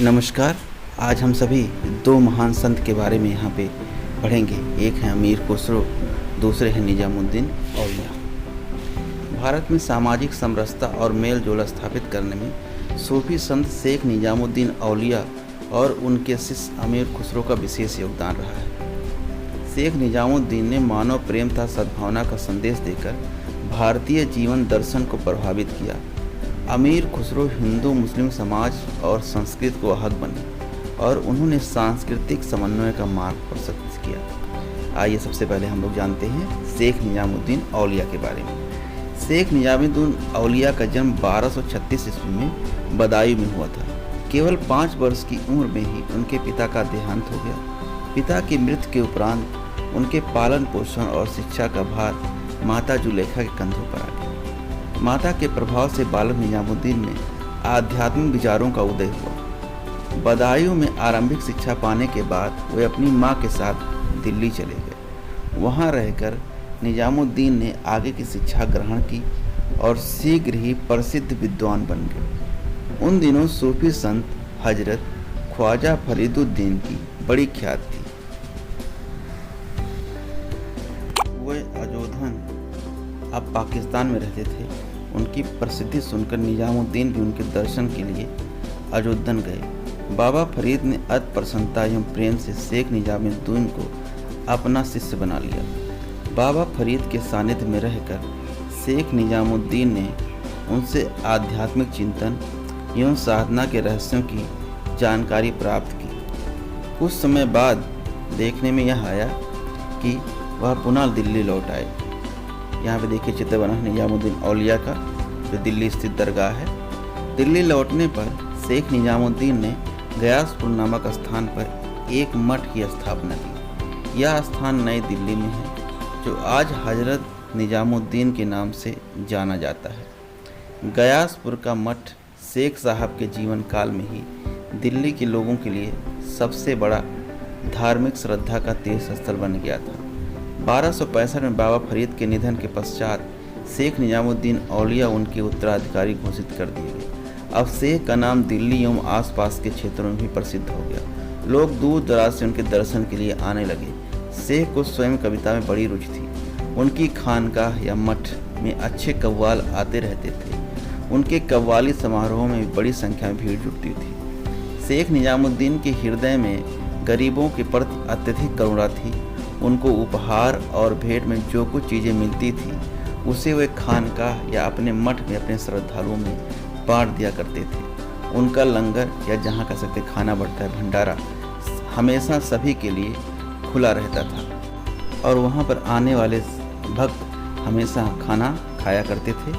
नमस्कार। आज हम सभी दो महान संत के बारे में यहाँ पे पढ़ेंगे। एक है अमीर खुसरो, दूसरे हैं निजामुद्दीन औलिया। भारत में सामाजिक समरसता और मेल जोल स्थापित करने में सूफी संत शेख निजामुद्दीन औलिया और उनके शिष्य अमीर खुसरो का विशेष योगदान रहा है। शेख निजामुद्दीन ने मानव प्रेम तथा सद्भावना का संदेश देकर भारतीय जीवन दर्शन को प्रभावित किया। अमीर खुसरो हिंदू मुस्लिम समाज और संस्कृति को आहत बने और उन्होंने सांस्कृतिक समन्वय का मार्ग प्रशस्त किया। आइए सबसे पहले हम लोग जानते हैं शेख निजामुद्दीन औलिया के बारे में। शेख निजामुद्दीन औलिया का जन्म 1236 ईस्वी में बदायूं में हुआ था। केवल 5 वर्ष की उम्र में ही उनके पिता का देहांत हो गया। पिता की मृत्यु के उपरांत उनके पालन पोषण और शिक्षा का भार माता जुलेखा के कंधों पर आ गया। माता के प्रभाव से बालक निजामुद्दीन में आध्यात्मिक विचारों का उदय हुआ। बदायूं में आरंभिक शिक्षा पाने के बाद वे अपनी मां के साथ दिल्ली चले गए। वहां रहकर निजामुद्दीन ने आगे की शिक्षा ग्रहण की और शीघ्र ही प्रसिद्ध विद्वान बन गए। उन दिनों सूफी संत हजरत ख्वाजा फरीदुद्दीन की बड़ी ख्याति थी। वे अजोधन अब पाकिस्तान में रहते थे। उनकी प्रसिद्धि सुनकर निजामुद्दीन भी उनके दर्शन के लिए अजोधन गए। बाबा फरीद ने अति प्रसन्नता एवं प्रेम से शेख निजामुद्दीन को अपना शिष्य बना लिया। बाबा फरीद के सानिध्य में रहकर शेख निजामुद्दीन ने उनसे आध्यात्मिक चिंतन एवं साधना के रहस्यों की जानकारी प्राप्त की। कुछ समय बाद देखने में यह आया कि वह पुनः दिल्ली लौट आए। यहाँ पे देखिए चित्र बना है निजामुद्दीन औलिया का, जो दिल्ली स्थित दरगाह है। दिल्ली लौटने पर शेख निजामुद्दीन ने गयासपुर नामक स्थान पर एक मठ की स्थापना की। यह स्थान नई दिल्ली में है, जो आज हजरत निजामुद्दीन के नाम से जाना जाता है। गयासपुर का मठ शेख साहब के जीवन काल में ही दिल्ली के लोगों के लिए सबसे बड़ा धार्मिक श्रद्धा का तीर्थ स्थल बन गया था। 1265 में बाबा फरीद के निधन के पश्चात शेख निजामुद्दीन औलिया उनके उत्तराधिकारी घोषित कर दिए गए। अब शेख का नाम दिल्ली एवं आसपास के क्षेत्रों में भी प्रसिद्ध हो गया। लोग दूर दराज से उनके दर्शन के लिए आने लगे। शेख को स्वयं कविता में बड़ी रुचि थी। उनकी खानकाह या मठ में अच्छे कव्वाल आते रहते थे। उनके कव्वाली समारोहों में बड़ी संख्या में भीड़ जुटती थी। शेख निजामुद्दीन के हृदय में गरीबों के प्रति अत्यधिक करुणा थी। उनको उपहार और भेंट में जो कुछ चीज़ें मिलती थी उसे वे खानकाह या अपने मठ में अपने श्रद्धालुओं में बांट दिया करते थे। उनका लंगर या जहाँ कह सकते खाना बढ़ता है भंडारा हमेशा सभी के लिए खुला रहता था और वहाँ पर आने वाले भक्त हमेशा खाना खाया करते थे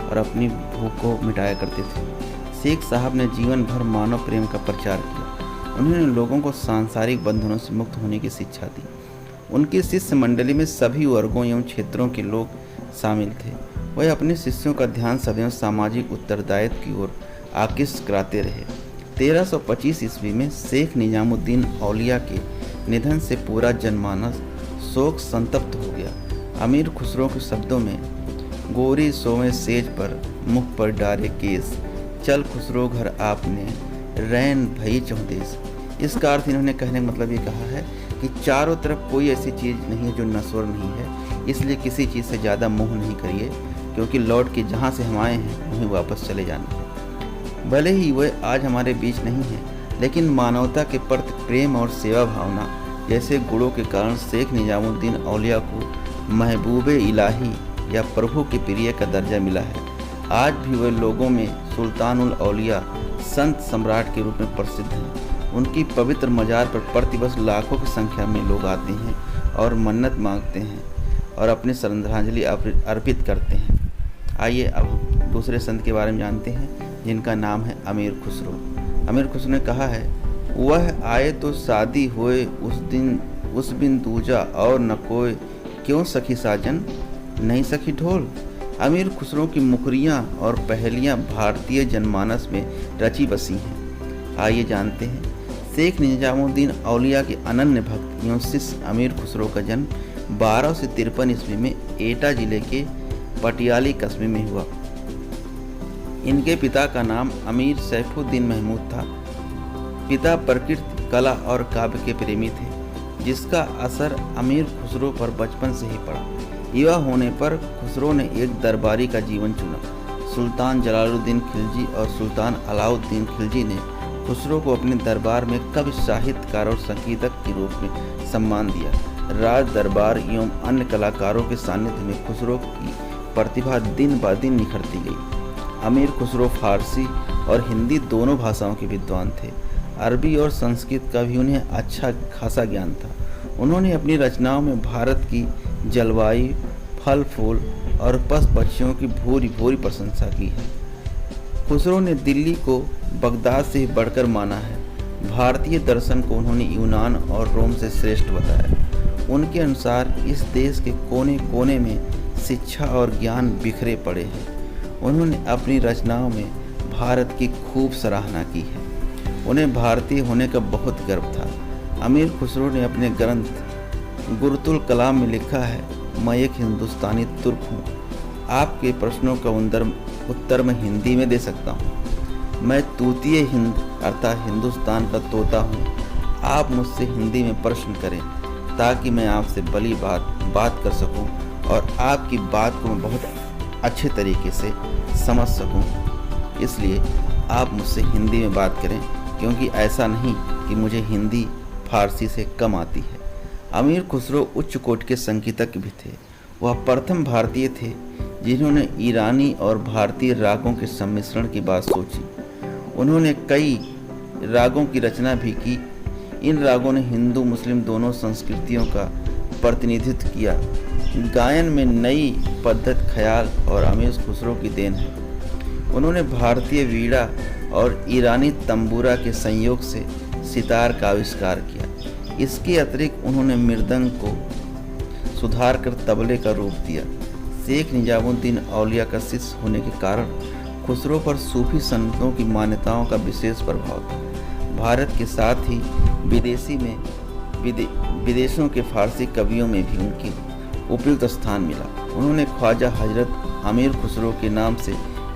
और अपनी भूख को मिटाया करते थे। शेख साहब ने जीवन भर मानव प्रेम का प्रचार किया। उन्होंने लोगों को सांसारिक बंधनों से मुक्त होने की शिक्षा दी। उनकी शिष्य मंडली में सभी वर्गों एवं क्षेत्रों के लोग शामिल थे। वह अपने शिष्यों का ध्यान सदैव सामाजिक उत्तरदायित्व की ओर आकृष्ट कराते रहे। 1325 ईस्वी में शेख निजामुद्दीन औलिया के निधन से पूरा जनमानस शोक संतप्त हो गया। अमीर खुसरो के शब्दों में गोरी सोवे सेज पर मुख पर डारे केस, चल खुसरो घर आपने रैन भई चौदेश। इसका अर्थ इन्होंने कहने का मतलब ये कहा है कि चारों तरफ कोई ऐसी चीज़ नहीं है जो नश्वर नहीं है, इसलिए किसी चीज़ से ज़्यादा मोह नहीं करिए, क्योंकि लौट के जहाँ से हम आए हैं वहीं वापस चले जाना है। भले ही वह आज हमारे बीच नहीं है, लेकिन मानवता के प्रति प्रेम और सेवा भावना जैसे गुणों के कारण शेख निजामुद्दीन औलिया को महबूबे इलाही या प्रभु के प्रिय का दर्जा मिला है। आज भी वह लोगों में सुल्तानुल औलिया संत सम्राट के रूप में प्रसिद्ध हैं। उनकी पवित्र मजार पर प्रतिवर्ष लाखों की संख्या में लोग आते हैं और मन्नत मांगते हैं और अपनी श्रद्धांजलि अर्पित करते हैं। आइए अब दूसरे संत के बारे में जानते हैं, जिनका नाम है अमीर खुसरो। अमीर खुसरो ने कहा है, वह आए तो शादी होए उस बिन दूजा और न कोई, क्यों सखी साजन नहीं सखी ढोल। अमीर खुसरो की मुखरियाँ और पहेलियाँ भारतीय जनमानस में रची बसी हैं। आइए जानते हैं। शेख निजामुद्दीन औलिया के अनन्य भक्त एवं शिष्य अमीर खुसरो का जन्म 1253 ईस्वी में एटा जिले के पटियाली कस्बे में हुआ। इनके पिता का नाम अमीर सैफुद्दीन महमूद था। पिता प्रकृति, कला और काव्य के प्रेमी थे, जिसका असर अमीर खुसरो पर बचपन से ही पड़ा। युवा होने पर खुसरो ने एक दरबारी का जीवन चुना। सुल्तान जलालुद्दीन खिलजी और सुल्तान अलाउद्दीन खिलजी ने खुसरो को अपने दरबार में कवि, साहित्यकार और संगीतक के रूप में सम्मान दिया। राज दरबार एवं अन्य कलाकारों के सानिध्य में खुसरो की प्रतिभा दिन ब दिन निखरती गई। अमीर खुसरो फारसी और हिंदी दोनों भाषाओं के विद्वान थे। अरबी और संस्कृत का भी उन्हें अच्छा खासा ज्ञान था। उन्होंने अपनी रचनाओं में भारत की जलवायु, फल फूल और पशु पक्षियों की भूरी भूरी प्रशंसा की है। खुसरो ने दिल्ली को बगदाद से बढ़कर माना है। भारतीय दर्शन को उन्होंने यूनान और रोम से श्रेष्ठ बताया। उनके अनुसार इस देश के कोने कोने में शिक्षा और ज्ञान बिखरे पड़े हैं। उन्होंने अपनी रचनाओं में भारत की खूब सराहना की है। उन्हें भारतीय होने का बहुत गर्व था। अमीर खुसरो ने अपने ग्रंथ गुरुतुल कलाम में लिखा है, मैं एक हिंदुस्तानी तुर्क हूँ। आपके प्रश्नों का उत्तर मैं हिंदी में दे सकता हूँ। मैं तूतीय हिंद अर्थात हिंदुस्तान का तोता हूँ। आप मुझसे हिंदी में प्रश्न करें ताकि मैं आपसे भली बात कर सकूँ और आपकी बात को मैं बहुत अच्छे तरीके से समझ सकूँ। इसलिए आप मुझसे हिंदी में बात करें, क्योंकि ऐसा नहीं कि मुझे हिंदी फारसी से कम आती है। अमीर खुसरो उच्च कोटि के संगीतज्ञ भी थे। वह प्रथम भारतीय थे जिन्होंने ईरानी और भारतीय रागों के सम्मिश्रण की बात सोची। उन्होंने कई रागों की रचना भी की। इन रागों ने हिंदू मुस्लिम दोनों संस्कृतियों का प्रतिनिधित्व किया। गायन में नई पद्धत ख्याल और अमीर खुसरो की देन है। उन्होंने भारतीय वीणा और ईरानी तंबूरा के संयोग से सितार का आविष्कार किया। इसके अतिरिक्त उन्होंने मृदंग को सुधार कर तबले का रूप दिया। शेख निजामुद्दीन औलिया का शिष्य होने के कारण खुसरो पर सूफी संतों की मान्यताओं का विशेष प्रभाव था। भारत के साथ ही विदेशों के फारसी कवियों में भी उनकी उपयुक्त स्थान मिला। उन्होंने ख्वाजा हजरत अमीर खुसरो के नाम से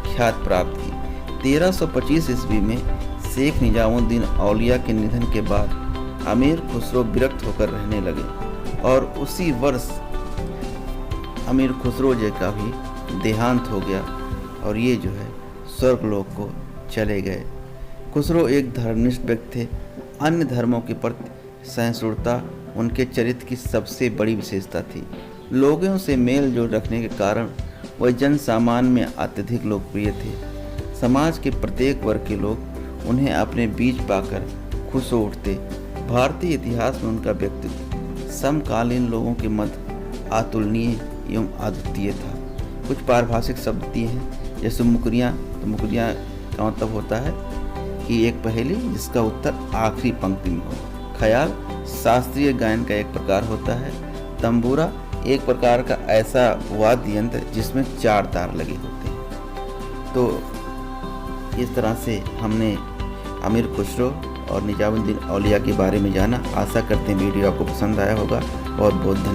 ख्याति प्राप्त की। 1325 ईस्वी में शेख निजामुद्दीन औलिया के निधन के बाद अमीर खुसरो विरक्त होकर रहने लगे और उसी वर्ष अमीर खुसरो जी का भी देहांत हो गया और ये जो है स्वर्गलोक को चले गए। खुसरो एक धर्मनिष्ठ व्यक्ति थे। अन्य धर्मों के प्रति सहिष्णुता उनके चरित्र की सबसे बड़ी विशेषता थी। लोगों से मेल जोल रखने के कारण वह जन सामान्य में अत्यधिक लोकप्रिय थे। समाज के प्रत्येक वर्ग के लोग उन्हें अपने बीच पाकर खुश हो उठते। भारतीय इतिहास में उनका व्यक्तित्व समकालीन लोगों के मध्य अतुलनीय एवं अद्वितीय था। कुछ पारिभाषिक शब्द दिए हैं, जैसे मुकरियाँ। तो मुकरियाँ का मतलब होता है कि एक पहेली जिसका उत्तर आखिरी पंक्ति में हो। ख्याल शास्त्रीय गायन का एक प्रकार होता है। तंबूरा एक प्रकार का ऐसा वाद्य यंत्र जिसमें 4 तार लगे होते हैं। तो इस तरह से हमने अमीर खुसरो और निजामुद्दीन औलिया के बारे में जाना। आशा करते हैं वीडियो आपको पसंद आया होगा। बहुत बहुत धन्यवाद।